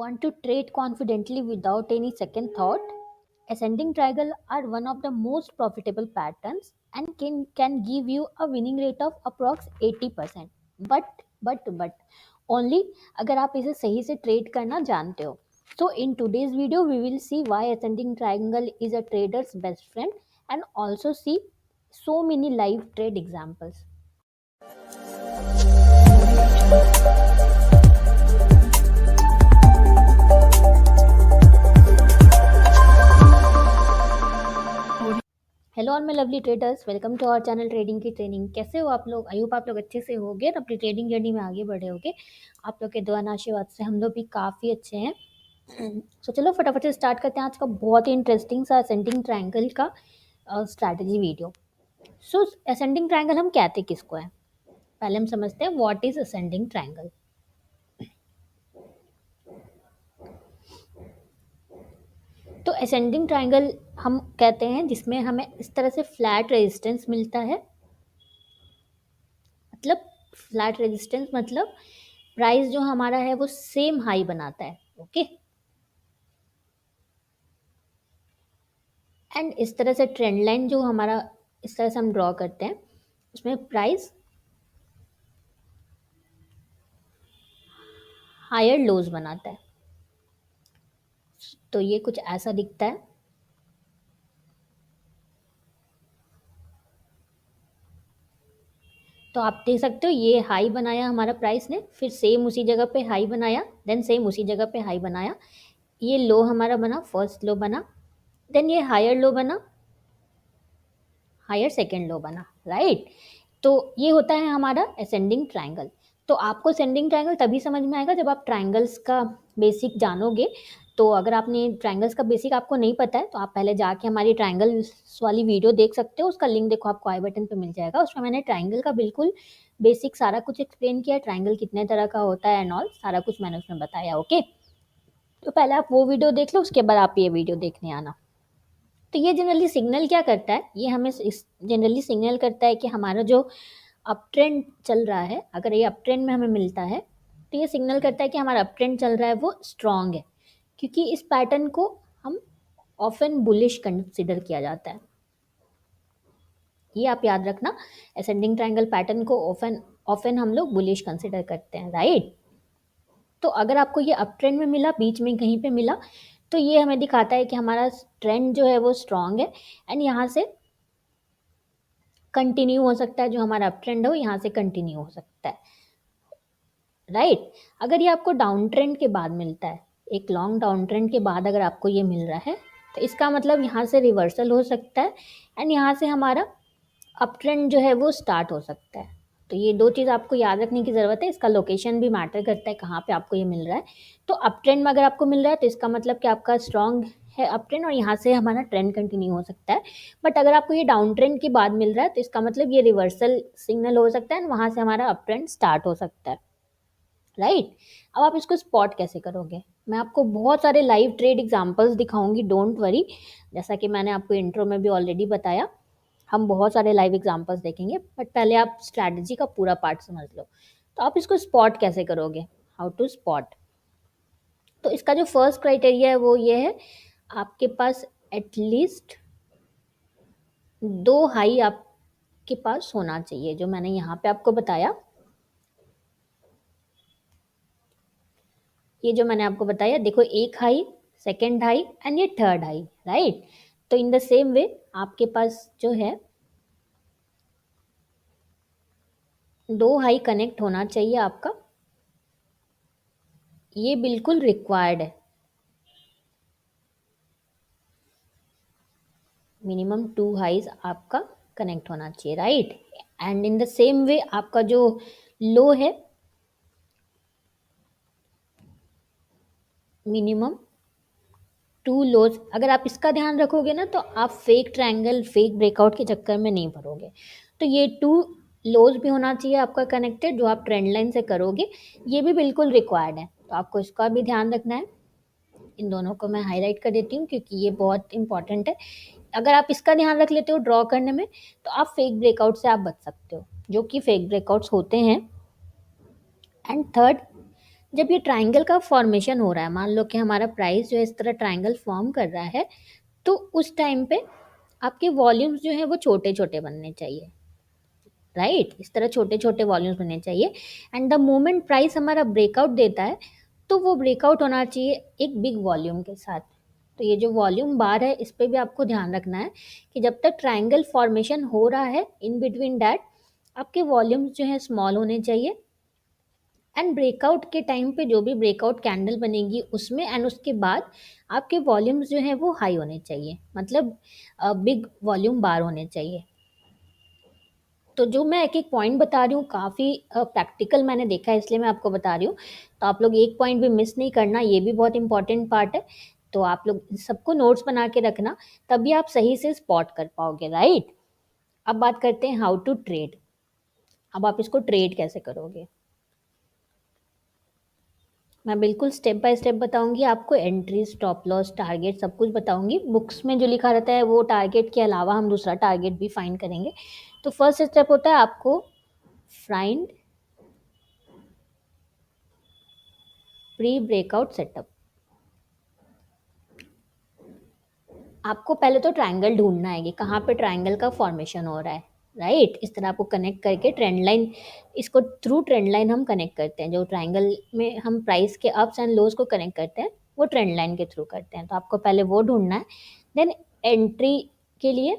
Want to trade confidently without any second thought? Ascending triangle are one of the most profitable patterns and can give you a winning rate of approx 80%. But only अगर आप इसे सही से trade करना जानते हो. So in today's video we will see why ascending triangle is a trader's best friend and also see so many live trade examples. Hello all my lovely traders, welcome to our channel trading की training. कैसे हो आप लोग? I hope आप लोग अच्छे से होगे और अपनी ट्रेडिंग जर्नी में आगे बढ़े होगे. आप लोग के दुआ आशीर्वाद से हम लोग भी काफ़ी अच्छे हैं. सो चलो फटाफट से स्टार्ट करते हैं आज का बहुत ही इंटरेस्टिंग सा असेंडिंग ट्रायंगल का स्ट्रैटेजी वीडियो. सो असेंडिंग ट्रायंगल हम कहते किसको है? पहले हम समझते हैं व्हाट इज असेंडिंग ट्रायंगल. तो असेंडिंग ट्रायंगल हम कहते हैं जिसमें हमें इस तरह से फ्लैट रेजिस्टेंस मिलता है. मतलब फ्लैट रेजिस्टेंस मतलब प्राइस जो हमारा है वो सेम हाई बनाता है. ओके. एंड इस तरह से ट्रेंड लाइन जो हमारा इस तरह से हम ड्रॉ करते हैं उसमें प्राइस हायर लोज बनाता है. तो ये कुछ ऐसा दिखता है. तो आप देख सकते हो ये हाई बनाया हमारा प्राइस ने, फिर सेम उसी जगह पे हाई बनाया, देन सेम उसी जगह पे हाई बनाया. ये लो हमारा बना, फर्स्ट लो बना, देन ये हायर लो बना, हायर सेकेंड लो बना. राइट. तो ये होता है हमारा असेंडिंग ट्रायंगल. तो आपको असेंडिंग ट्रायंगल तभी समझ में आएगा जब आप ट्रायंगल्स का बेसिक जानोगे. तो अगर आपने ट्रायंगल्स का बेसिक आपको नहीं पता है तो आप पहले जाके हमारी ट्रायंगल्स वाली वीडियो देख सकते हो. उसका लिंक देखो आपको आई बटन पे मिल जाएगा. उसमें मैंने ट्रायंगल का बिल्कुल बेसिक सारा कुछ एक्सप्लेन किया. ट्रायंगल कितने तरह का होता है एंड ऑल सारा कुछ मैंने उसमें बताया. ओके. तो पहले आप वो वीडियो देख लो, उसके बाद आप ये वीडियो देखने आना. तो ये जनरली सिग्नल क्या करता है? ये हमें जनरली सिग्नल करता है कि हमारा जो अप ट्रेंड चल रहा है, अगर ये अप ट्रेंड में हमें मिलता है तो ये सिग्नल करता है कि हमारा अप ट्रेंड चल रहा है वो स्ट्रांग है. क्योंकि इस पैटर्न को हम ऑफन बुलिश कंसिडर किया जाता है. ये आप याद रखना, असेंडिंग ट्रायंगल पैटर्न को ऑफन ऑफन हम लोग बुलिश कंसिडर करते हैं. राइट. तो अगर आपको ये अप ट्रेंड में मिला, बीच में कहीं पे मिला, तो ये हमें दिखाता है कि हमारा ट्रेंड जो है वो स्ट्रांग है एंड यहाँ से कंटिन्यू हो सकता है. जो हमारा अप ट्रेंड हो यहाँ से कंटिन्यू हो सकता है. राइट. अगर ये आपको डाउन ट्रेंड के बाद मिलता है, एक लॉन्ग डाउन ट्रेंड के बाद अगर आपको ये मिल रहा है, तो इसका मतलब यहाँ से रिवर्सल हो सकता है एंड यहाँ से हमारा अप ट्रेंड जो है वो स्टार्ट हो सकता है. तो ये दो चीज़ आपको याद रखने की ज़रूरत है. इसका लोकेशन भी मैटर करता है कहाँ पे आपको ये मिल रहा है. तो अप ट्रेंड में अगर आपको मिल रहा है तो इसका मतलब कि आपका स्ट्रांग है अप ट्रेंड और यहाँ से हमारा ट्रेंड कंटिन्यू हो सकता है. बट अगर आपको ये डाउन ट्रेंड के बाद मिल रहा है तो इसका मतलब ये रिवर्सल सिग्नल हो सकता है एंड वहाँ से हमारा अप ट्रेंड स्टार्ट हो सकता है. राइट. अब आप इसको स्पॉट कैसे करोगे? मैं आपको बहुत सारे लाइव ट्रेड एग्जांपल्स दिखाऊंगी, डोंट वरी. जैसा कि मैंने आपको इंट्रो में भी ऑलरेडी बताया, हम बहुत सारे लाइव एग्जांपल्स देखेंगे. बट पहले आप स्ट्रैटेजी का पूरा पार्ट समझ लो. तो आप इसको स्पॉट कैसे करोगे? How to spot. तो इसका जो फर्स्ट क्राइटेरिया है वो ये है, आपके पास एटलीस्ट दो हाई आपके पास होना चाहिए. जो मैंने यहाँ पे आपको बताया, ये जो मैंने आपको बताया, देखो एक हाई, सेकेंड हाई एंड ये थर्ड हाई. राइट. तो इन द सेम वे आपके पास जो है दो हाई कनेक्ट होना चाहिए आपका. ये बिल्कुल रिक्वायर्ड है. मिनिमम टू हाइज आपका कनेक्ट होना चाहिए. Right. And in the same way आपका जो लो है मिनिमम टू लोज. अगर आप इसका ध्यान रखोगे ना तो आप फेक ट्रायंगल, फेक ब्रेकआउट के चक्कर में नहीं पड़ोगे. तो ये टू लोज भी होना चाहिए आपका कनेक्टेड, जो आप ट्रेंड लाइन से करोगे. ये भी बिल्कुल रिक्वायर्ड है. तो आपको इसका भी ध्यान रखना है. इन दोनों को मैं हाईलाइट कर देती हूँ क्योंकि ये बहुत इंपॉर्टेंट है. अगर आप इसका ध्यान रख लेते हो ड्रॉ करने में तो आप फेक ब्रेकआउट से आप बच सकते हो, जो कि फेक ब्रेकआउट्स होते हैं. एंड थर्ड, जब ये ट्रायंगल का फॉर्मेशन हो रहा है, मान लो कि हमारा प्राइस जो है इस तरह ट्रायंगल फॉर्म कर रहा है, तो उस टाइम पे आपके वॉल्यूम्स जो है वो छोटे छोटे बनने चाहिए, राइट? इस तरह छोटे छोटे वॉल्यूम्स बनने चाहिए। एंड द मोमेंट प्राइस हमारा ब्रेकआउट देता है, तो वो ब्रेकआउट होना चाहिए एक बिग वॉल्यूम के साथ। तो ये जो वॉल्यूम बार है, इस पे भी आपको ध्यान रखना है कि जब तक ट्रायंगल फॉर्मेशन हो रहा है, इन बिटवीन दैट आपके वॉल्यूम्स जो है स्मॉल होने चाहिए। एंड ब्रेकआउट के टाइम पे जो भी ब्रेकआउट कैंडल बनेगी उसमें, एंड उसके बाद आपके वॉल्यूम्स जो है वो हाई होने चाहिए, मतलब बिग वॉल्यूम बार होने चाहिए। तो जो मैं एक एक पॉइंट बता रही हूँ, काफ़ी प्रैक्टिकल मैंने देखा है, इसलिए मैं आपको बता रही हूँ। तो आप लोग एक पॉइंट भी मिस नहीं करना, ये भी बहुत इंपॉर्टेंट पार्ट है। तो आप लोग सबको नोट्स बना के रखना, तभी आप सही से स्पॉट कर पाओगे, राइट? अब बात करते हैं हाउ टू ट्रेड। अब आप इसको ट्रेड कैसे करोगे, मैं बिल्कुल स्टेप बाय स्टेप बताऊंगी आपको। एंट्री, स्टॉप लॉस, टारगेट सब कुछ बताऊंगी। बुक्स में जो लिखा रहता है वो टारगेट के अलावा हम दूसरा टारगेट भी फाइंड करेंगे। तो फर्स्ट स्टेप होता है आपको फाइंड प्री ब्रेकआउट सेटअप। आपको पहले तो ट्रायंगल ढूंढना है कि कहाँ पे ट्रायंगल का फॉर्मेशन हो रहा है, राइट? इस तरह आपको कनेक्ट करके ट्रेंड लाइन, इसको थ्रू ट्रेंड लाइन हम कनेक्ट करते हैं। जो ट्रायंगल में हम प्राइस के अप्स एंड लोज को कनेक्ट करते हैं, वो ट्रेंड लाइन के थ्रू करते हैं। तो आपको पहले वो ढूंढना है। देन एंट्री के लिए,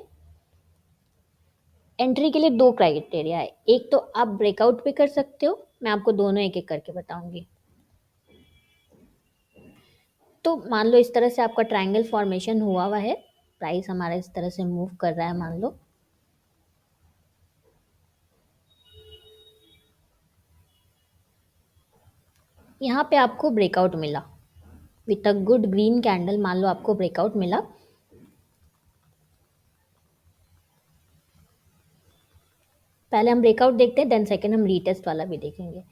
एंट्री के लिए दो क्राइटेरिया है। एक तो आप ब्रेकआउट पे कर सकते हो, मैं आपको दोनों एक एक करके बताऊंगी। तो मान लो इस तरह से आपका ट्रायंगल फॉर्मेशन हुआ है, प्राइस हमारा इस तरह से मूव कर रहा है, मान लो। यहाँ पे आपको ब्रेकआउट मिला with a good green candle, मान लो आपको ब्रेकआउट मिला। पहले हम ब्रेकआउट देखते हैं, देन सेकंड हम रीटेस्ट वाला भी देखेंगे।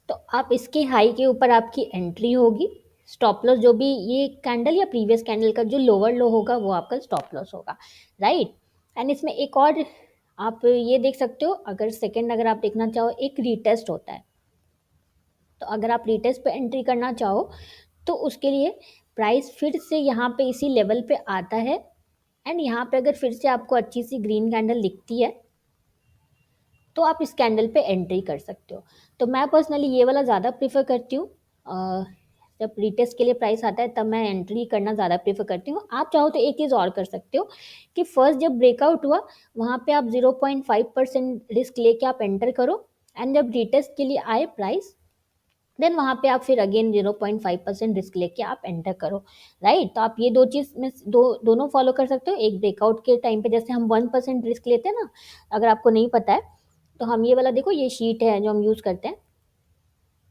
तो आप इसके हाई के ऊपर आपकी एंट्री होगी। स्टॉप लॉस जो भी ये कैंडल या प्रीवियस कैंडल का जो लोअर लो होगा वो आपका स्टॉप लॉस होगा, राइट? एंड इसमें एक और आप ये देख सकते हो, अगर सेकंड अगर आप देखना चाहो, एक रीटेस्ट होता है। तो अगर आप रीटेस्ट पे एंट्री करना चाहो, तो उसके लिए प्राइस फिर से यहाँ पे इसी लेवल पे आता है, एंड यहाँ पे अगर फिर से आपको अच्छी सी ग्रीन कैंडल दिखती है, तो आप इस कैंडल पे एंट्री कर सकते हो। तो मैं पर्सनली ये वाला ज़्यादा प्रीफर करती हूँ। जब रिटेस्ट के लिए प्राइस आता है तब मैं एंट्री करना ज़्यादा प्रीफर करती हूँ। आप चाहो तो एक चीज़ और कर सकते हो कि फर्स्ट जब ब्रेकआउट हुआ, वहाँ पे आप 0.5% रिस्क लेके आप एंटर करो, एंड जब रिटेस्ट के लिए आए प्राइस, देन वहाँ पे आप फिर अगेन 0.5% रिस्क लेके आप एंटर करो, राइट? तो आप ये दो चीज़ में दोनों फॉलो कर सकते हो। एक ब्रेकआउट के टाइम पे जैसे हम 1% रिस्क लेते हैं ना, अगर आपको नहीं पता है तो हम ये वाला देखो, ये शीट है जो हम यूज़ करते हैं,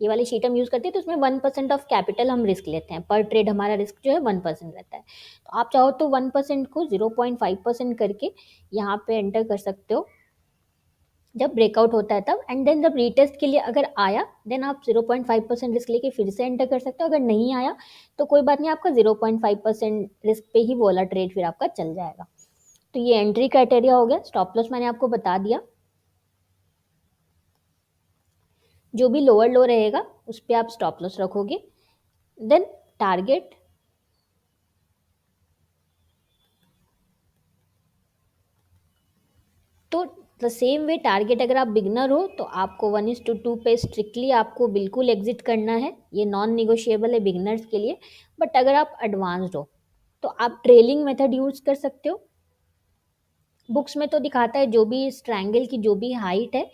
ये वाली शीट हम यूज़ करते हैं, तो उसमें 1% ऑफ कैपिटल हम रिस्क लेते हैं। पर ट्रेड हमारा रिस्क जो है 1% रहता है। तो आप चाहो तो 1% को 0.5% करके यहाँ पे एंटर कर सकते हो जब ब्रेकआउट होता है तब। एंड देन जब रीटेस्ट के लिए अगर आया, देन आप 0.5% रिस्क लेके फिर से एंटर कर सकते हो। अगर नहीं आया तो कोई बात नहीं, आपका 0.5% रिस्क पे ही वो वाला ट्रेड फिर आपका चल जाएगा। तो ये एंट्री क्राइटेरिया हो गया। स्टॉप लॉस मैंने आपको बता दिया, जो भी लोअर लो रहेगा उस पर आप स्टॉप लॉस रखोगे। देन टारगेट, तो द सेम वे टारगेट, अगर आप बिगनर हो तो आपको 1:2 पे स्ट्रिक्टली आपको बिल्कुल एग्जिट करना है, ये नॉन निगोशिएबल है बिगनर्स के लिए। बट अगर आप एडवांस्ड हो तो आप ट्रेलिंग मेथड यूज कर सकते हो। बुक्स में तो दिखाता है जो भी इस ट्रायंगल की जो भी हाइट है,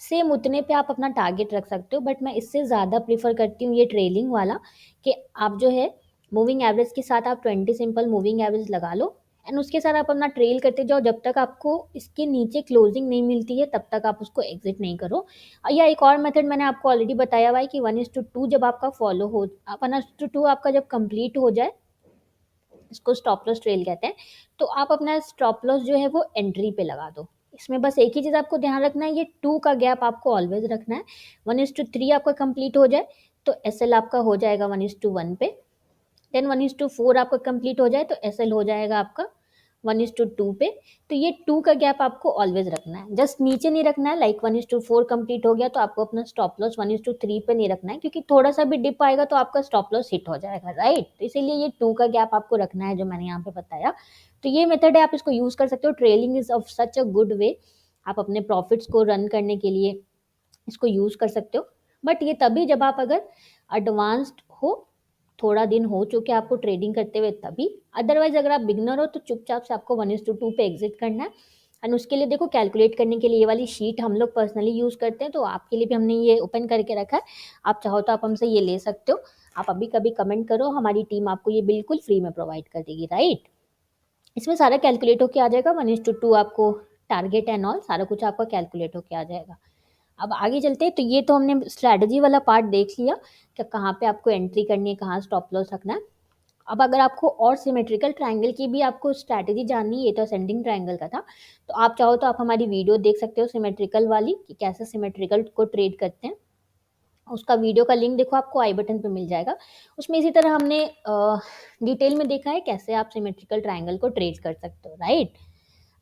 सेम उतने पे आप अपना टारगेट रख सकते हो। बट मैं इससे ज़्यादा प्रीफर करती हूँ ये ट्रेलिंग वाला, कि आप जो है मूविंग एवरेज के साथ आप 20 सिंपल मूविंग एवरेज लगा लो, एंड उसके साथ आप अपना ट्रेल करते जाओ जब तक आपको इसके नीचे क्लोजिंग नहीं मिलती है, तब तक आप उसको एग्जिट नहीं करो। या एक और मेथड मैंने आपको ऑलरेडी बताया हुआ है कि 1:2 जब आपका फॉलो हो, 1:2 आपका जब कंप्लीट हो जाए, इसको स्टॉप लॉस ट्रेल कहते हैं, तो आप अपना स्टॉप लॉस जो है वो एंट्री पे लगा दो। इसमें बस एक ही चीज़ आपको ध्यान रखना है, ये 2 का गैप आपको ऑलवेज रखना है। 1:3 आपका कंप्लीट हो जाए तो एस एल आपका हो जाएगा 1:1 पे। देन 1:4 आपका कंप्लीट हो जाए तो एस एल हो जाएगा आपका 1:2 पे। तो ये 2 का गैप आपको ऑलवेज रखना है, जस्ट नीचे नहीं रखना है। लाइक 1:4 कंप्लीट हो गया तो आपको अपना स्टॉप लॉस 1:3 पे नहीं रखना है, क्योंकि थोड़ा सा भी डिप आएगा तो आपका स्टॉप लॉस हिट हो जाएगा, राइट। तो इसीलिए ये 2 का गैप आपको रखना है, जो मैंने यहाँ पे बताया। तो ये मेथड है, आप इसको यूज कर सकते हो। Trailing is of such a good way, आप अपने प्रॉफिट्स को रन करने के लिए इसको यूज कर सकते हो। बट ये तभी जब आप अगर एडवांस्ड हो, थोड़ा दिन हो चुके आपको ट्रेडिंग करते हुए, तभी। अदरवाइज अगर आप बिगनर हो तो चुपचाप से आपको 1:2 पे एग्जिट करना है। एंड उसके लिए देखो, कैलकुलेट करने के लिए ये वाली शीट हम लोग पर्सनली यूज करते हैं, तो आपके लिए भी हमने ये ओपन करके रखा है। आप चाहो तो आप हमसे ये ले सकते हो। आप अभी कभी कमेंट करो, हमारी टीम आपको ये बिल्कुल फ्री में प्रोवाइड कर देगी, राइट। इसमें सारा कैलकुलेट होके आ जाएगा, 1:2 आपको टारगेट एंड ऑल सारा कुछ आपका कैलकुलेट होके आ जाएगा। अब आगे चलते हैं। तो ये तो हमने स्ट्रैटेजी वाला पार्ट देख लिया कि कहाँ पे आपको एंट्री करनी है, कहाँ स्टॉप लॉस रखना है। अब अगर आपको और सिमेट्रिकल ट्रायंगल की भी आपको स्ट्रैटेजी जाननी है, ये तो असेंडिंग ट्रायंगल का था, तो आप चाहो तो आप हमारी वीडियो देख सकते हो सिमेट्रिकल वाली, कि कैसे सिमेट्रिकल को ट्रेड करते हैं। उसका वीडियो का लिंक देखो आपको आई बटन पे मिल जाएगा। उसमें इसी तरह हमने डिटेल में देखा है कैसे आप सिमेट्रिकल ट्रायंगल को ट्रेड कर सकते हो, राइट।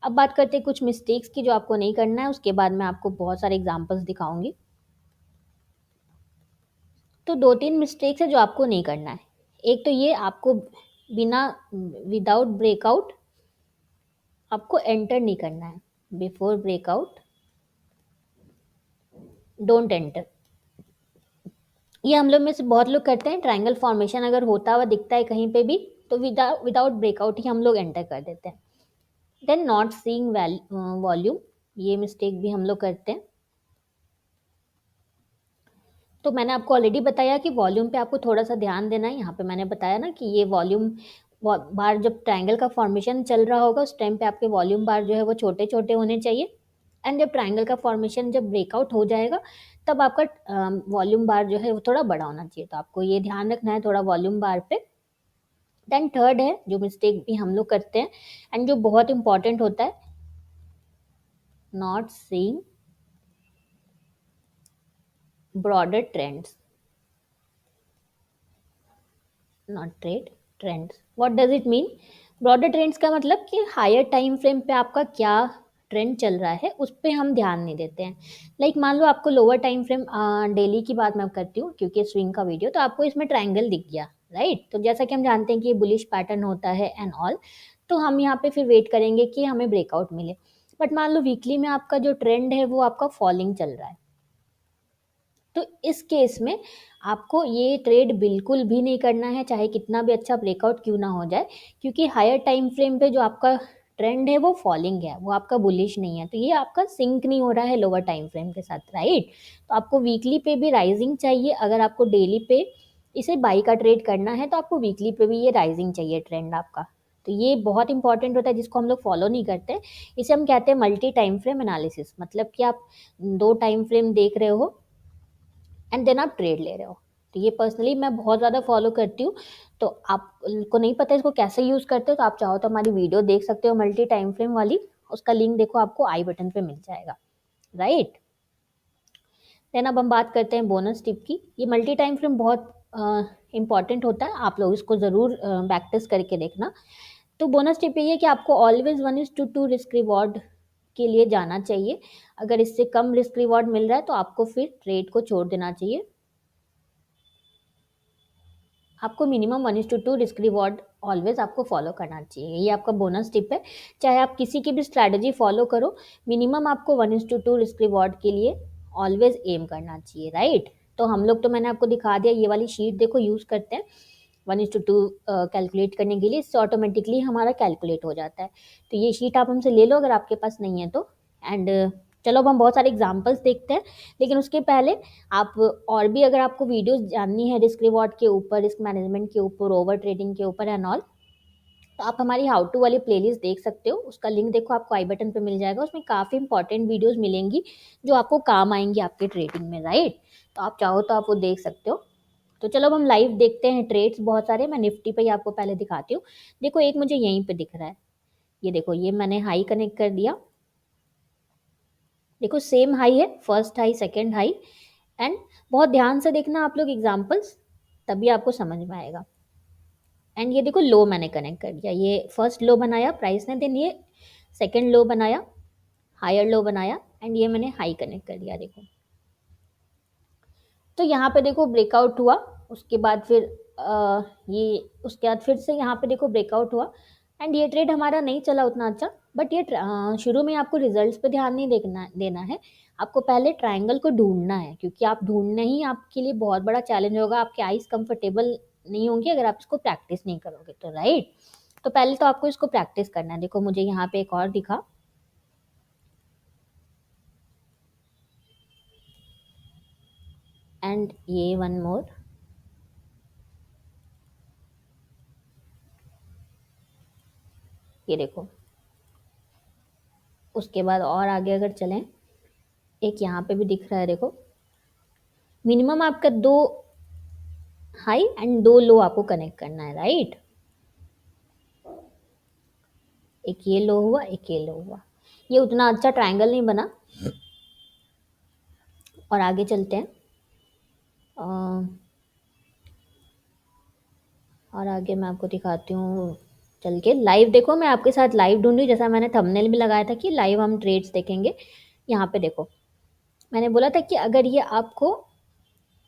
अब बात करते हैं कुछ मिस्टेक्स की जो आपको नहीं करना है, उसके बाद मैं आपको बहुत सारे एग्जांपल्स दिखाऊंगी। तो 2-3 मिस्टेक्स है जो आपको नहीं करना है। एक तो ये, आपको बिना विदाउट ब्रेकआउट आपको एंटर नहीं करना है। Before breakout don't enter. ये हम लोग में से बहुत लोग करते हैं। ट्रायंगल फॉर्मेशन अगर होता हुआ दिखता है कहीं पे भी, तो विदाउट ब्रेकआउट ही हम लोग एंटर कर देते हैं। देन नॉट सीइंग वॉल्यूम, ये मिस्टेक भी हम लोग करते हैं। तो मैंने आपको ऑलरेडी बताया कि वॉल्यूम पे आपको थोड़ा सा ध्यान देना है। यहाँ पे मैंने बताया ना कि ये वॉल्यूम बार जब ट्रायंगल का फॉर्मेशन चल रहा होगा, उस टाइम पे आपके वॉल्यूम बार जो है वो छोटे छोटे होने चाहिए। एंड जब ट्रायंगल का फॉर्मेशन जब ब्रेकआउट हो जाएगा, तब आपका वॉल्यूम बार जो है वो थोड़ा बड़ा होना चाहिए। तो आपको ये ध्यान रखना है थोड़ा वॉल्यूम बार पे। देन थर्ड है जो मिस्टेक भी हम लोग करते हैं एंड जो बहुत इंपॉर्टेंट होता है, not seeing broader trends, not trade trends. What does it mean? Broader trends का मतलब कि हायर टाइम फ्रेम पे आपका क्या ट्रेंड चल रहा है, उस पर हम ध्यान नहीं देते हैं। लाइक मान लो आपको लोअर टाइम फ्रेम, डेली की बात मैं करती हूँ क्योंकि स्विंग का वीडियो, तो आपको इसमें ट्रायंगल दिख गया, राइट। तो जैसा कि हम जानते हैं कि ये बुलिश पैटर्न होता है एंड ऑल, तो हम यहाँ पे फिर वेट करेंगे कि हमें ब्रेकआउट मिले। बट मान लो वीकली में आपका जो ट्रेंड है वो आपका फॉलिंग चल रहा है, तो इस केस में आपको ये ट्रेड बिल्कुल भी नहीं करना है, चाहे कितना भी अच्छा ब्रेकआउट क्यों ना हो जाए, क्योंकि हायर टाइम फ्रेम पे जो आपका ट्रेंड है वो फॉलिंग है, वो आपका बुलिश नहीं है। तो ये आपका सिंक नहीं हो रहा है लोअर टाइम फ्रेम के साथ, राइट। तो आपको वीकली पे भी राइजिंग चाहिए। अगर आपको डेली पे इसे बाई का ट्रेड करना है, तो आपको वीकली पे भी ये राइजिंग चाहिए ट्रेंड आपका। तो ये बहुत इंपॉर्टेंट होता है, जिसको हम लोग फॉलो नहीं करते। इसे हम कहते हैं मल्टी टाइम फ्रेम एनालिसिस, मतलब कि आप 2 टाइम फ्रेम देख रहे हो एंड देन आप ट्रेड ले रहे हो। तो ये पर्सनली मैं बहुत ज़्यादा फॉलो करती हूँ। तो आपको नहीं पता इसको कैसे यूज़ करते हो, तो आप चाहो तो हमारी वीडियो देख सकते हो मल्टी टाइम फ्रेम वाली। उसका लिंक देखो आपको आई बटन पे मिल जाएगा, राइट। देन अब हम बात करते हैं बोनस टिप की। ये मल्टी टाइम फ्रेम बहुत इंपॉर्टेंट होता है, आप लोग इसको ज़रूर प्रैक्टिस करके देखना। तो बोनस टिप ये है कि आपको ऑलवेज 1:2 रिस्क रिवॉर्ड के लिए जाना चाहिए। अगर इससे कम रिस्क रिवॉर्ड मिल रहा है तो आपको फिर ट्रेड को छोड़ देना चाहिए। आपको मिनिमम 1:2 रिस्क रिवॉर्ड ऑलवेज आपको फॉलो करना चाहिए। ये आपका बोनस टिप है। चाहे आप किसी की भी स्ट्रैटेजी फॉलो करो, मिनिमम आपको 1:2 रिस्क रिवॉर्ड के लिए ऑलवेज एम करना चाहिए, राइट। तो हम लोग, तो मैंने आपको दिखा दिया, ये वाली शीट देखो यूज़ करते हैं 1:2 कैलकुलेट करने के लिए। इससे ऑटोमेटिकली हमारा कैलकुलेट हो जाता है। तो ये शीट आप हमसे ले लो अगर आपके पास नहीं है तो। एंड चलो अब हम बहुत सारे एग्जांपल्स देखते हैं, लेकिन उसके पहले आप और भी अगर आपको वीडियोस जाननी है रिस्क रिवॉर्ड के ऊपर, रिस्क मैनेजमेंट के ऊपर, ओवर ट्रेडिंग के ऊपर एंड ऑल, तो आप हमारी हाउ टू वाली प्लेलिस्ट देख सकते हो। उसका लिंक देखो आपको आई बटन पे मिल जाएगा। उसमें काफ़ी इंपॉर्टेंट वीडियोस मिलेंगी जो आपको काम आएंगी आपके ट्रेडिंग में, राइट। तो आप चाहो तो आप वो देख सकते हो। तो चलो अब हम लाइव देखते हैं ट्रेड्स बहुत सारे। मैं निफ्टी पे ही आपको पहले दिखाती हूँ। देखो एक मुझे यहीं पे दिख रहा है, ये देखो, ये मैंने हाई कनेक्ट कर दिया। देखो सेम हाई है, first high second high. And बहुत ध्यान से देखना आप लोग एग्जांपल्स, तभी आपको समझ में आएगा। एंड ये देखो लो मैंने कनेक्ट कर दिया, ये फर्स्ट लो बनाया प्राइस ने, देन ये सेकंड लो बनाया, हायर लो बनाया, एंड ये मैंने हाई कनेक्ट कर दिया देखो। तो यहाँ पे देखो ब्रेकआउट हुआ, उसके बाद फिर ये उसके बाद फिर से यहाँ पे देखो ब्रेकआउट हुआ, एंड ये ट्रेड हमारा नहीं चला उतना अच्छा। बट ये शुरू में आपको रिजल्ट्स पे ध्यान नहीं देना है, आपको पहले ट्रायंगल को ढूंढना है, क्योंकि आप ढूंढना ही आपके लिए बहुत बड़ा चैलेंज होगा, आपके आईज कंफर्टेबल नहीं होंगी अगर आप इसको प्रैक्टिस नहीं करोगे तो, राइट। तो पहले तो आपको इसको प्रैक्टिस करना है। देखो मुझे यहाँ पे एक और दिखा, एंड ये वन मोर, ये देखो। उसके बाद और आगे अगर चलें, एक यहाँ पे भी दिख रहा है देखो, मिनिमम आपका 2 हाई एंड 2 लो आपको कनेक्ट करना है, राइट। एक ये लो हुआ, एक ये लो हुआ, ये उतना अच्छा ट्रायंगल नहीं बना। और आगे चलते हैं, अ, और आगे मैं आपको दिखाती हूँ चल के लाइव। देखो मैं आपके साथ लाइव ढूंढी, जैसा मैंने थंबनेल भी लगाया था कि लाइव हम ट्रेड्स देखेंगे। यहाँ पे देखो मैंने बोला था कि अगर ये आपको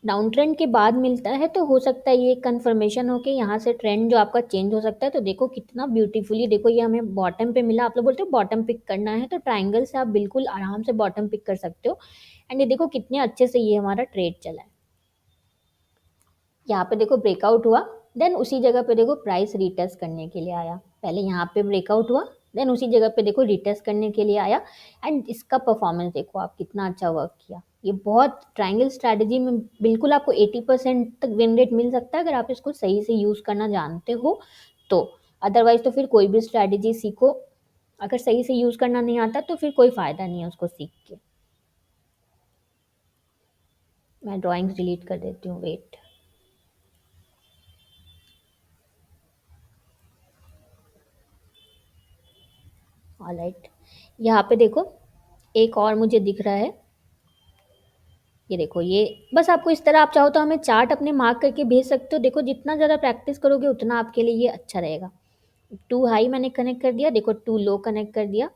डाउन ट्रेंड के बाद मिलता है तो हो सकता है ये कंफर्मेशन हो के यहाँ से ट्रेंड जो आपका चेंज हो सकता है। तो देखो कितना ब्यूटीफुली, देखो ये हमें बॉटम पे मिला, आप लोग बोलते हो बॉटम पिक करना है, तो ट्रायंगल से आप बिल्कुल आराम से बॉटम पिक कर सकते हो। एंड ये देखो कितने अच्छे से ये हमारा ट्रेड चला है। यहाँ पे देखो ब्रेकआउट हुआ, देन उसी जगह पे देखो प्राइस रिटेस्ट करने के लिए आया। पहले यहाँ पे ब्रेकआउट हुआ, देन उसी जगह पे देखो रिटेस्ट करने के लिए आया, एंड इसका परफॉर्मेंस देखो आप, कितना अच्छा वर्क किया। ये बहुत ट्रायंगल स्ट्रैटेजी में बिल्कुल आपको 80% तक विन रेट मिल सकता है अगर आप इसको सही से यूज़ करना जानते हो तो। अदरवाइज तो फिर कोई भी स्ट्रैटेजी सीखो, अगर सही से यूज़ करना नहीं आता तो फिर कोई फ़ायदा नहीं है उसको सीख के। मैं ड्राइंग्स डिलीट कर देती हूँ, वेट। ऑलराइट, यहाँ पे देखो एक और मुझे दिख रहा है, ये देखो। ये बस आपको इस तरह, आप चाहो तो हमें चार्ट अपने मार्क करके भेज सकते हो। देखो जितना ज़्यादा प्रैक्टिस करोगे उतना आपके लिए ये अच्छा रहेगा। 2 हाई मैंने कनेक्ट कर दिया, देखो 2 लो कनेक्ट कर दिया।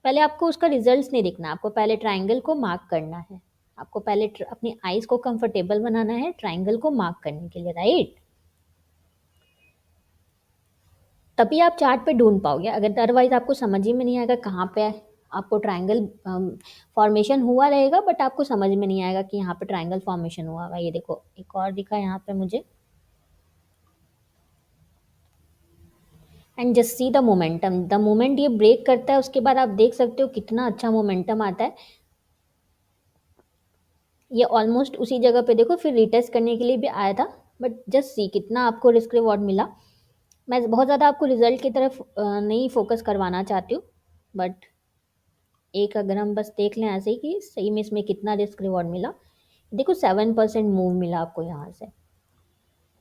पहले आपको उसका रिजल्ट्स नहीं देखना, आपको पहले ट्रायंगल को मार्क करना है। आपको पहले अपनी आईज को कंफर्टेबल बनाना है ट्रायंगल को मार्क करने के लिए, राइट। तभी आप चार्ट पे ढूंढ पाओगे, अगर अदरवाइज आपको समझ ही में नहीं आएगा कहाँ पे आपको ट्रायंगल फॉर्मेशन हुआ रहेगा, बट आपको समझ में नहीं आएगा कि यहाँ पे ट्रायंगल फॉर्मेशन हुआ हुआ। ये देखो एक और दिखा यहाँ पे मुझे, and just see the momentum, the moment ये ब्रेक करता है उसके बाद आप देख सकते हो कितना अच्छा मोमेंटम आता है। ये ऑलमोस्ट उसी जगह पे देखो फिर रिटेस्ट करने के लिए भी आया था, बट जस्ट सी कितना आपको रिस्क रिवॉर्ड मिला। मैं बहुत ज़्यादा आपको रिजल्ट की तरफ नहीं फोकस करवाना चाहती हूँ, बट एक अगर हम बस देख लें ऐसे ही कि सही में इसमें कितना रिस्क रिवॉर्ड मिला। देखो 7% मूव मिला आपको यहाँ से।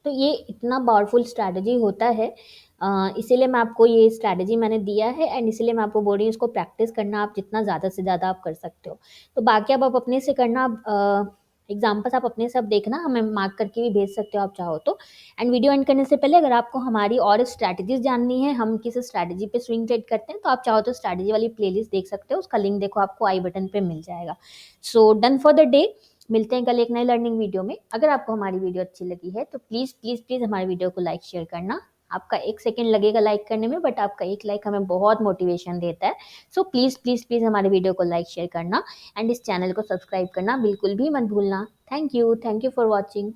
तो ये इतना पावरफुल स्ट्रैटेजी होता है, इसीलिए मैं आपको ये स्ट्रैटेजी मैंने दिया है, एंड इसीलिए मैं आपको बोल रही हूँ इसको प्रैक्टिस करना आप जितना ज़्यादा से ज़्यादा आप कर सकते हो। तो बाकी अब आप अपने से करना, एग्जाम्पल्स आप अपने सब देखना, हमें मार्क करके भी भेज सकते हो आप चाहो तो। एंड वीडियो एंड करने से पहले अगर आपको हमारी और स्ट्रैटेजीज जाननी है, हम किस स्ट्रैटेजी पे स्विंग ट्रेड करते हैं, तो आप चाहो तो स्ट्रैटेजी वाली प्लेलिस्ट देख सकते हो, उसका लिंक देखो आपको आई बटन पे मिल जाएगा। So done for the day, मिलते हैं कल एक नई लर्निंग वीडियो में। अगर आपको हमारी वीडियो अच्छी लगी है तो प्लीज़ प्लीज़ प्लीज़ हमारी वीडियो को लाइक शेयर करना। आपका 1 सेकेंड लगेगा लाइक करने में, बट आपका एक लाइक हमें बहुत मोटिवेशन देता है। सो प्लीज़ प्लीज़ प्लीज़ हमारे वीडियो को लाइक शेयर करना, एंड इस चैनल को सब्सक्राइब करना बिल्कुल भी मत भूलना। Thank you for watching.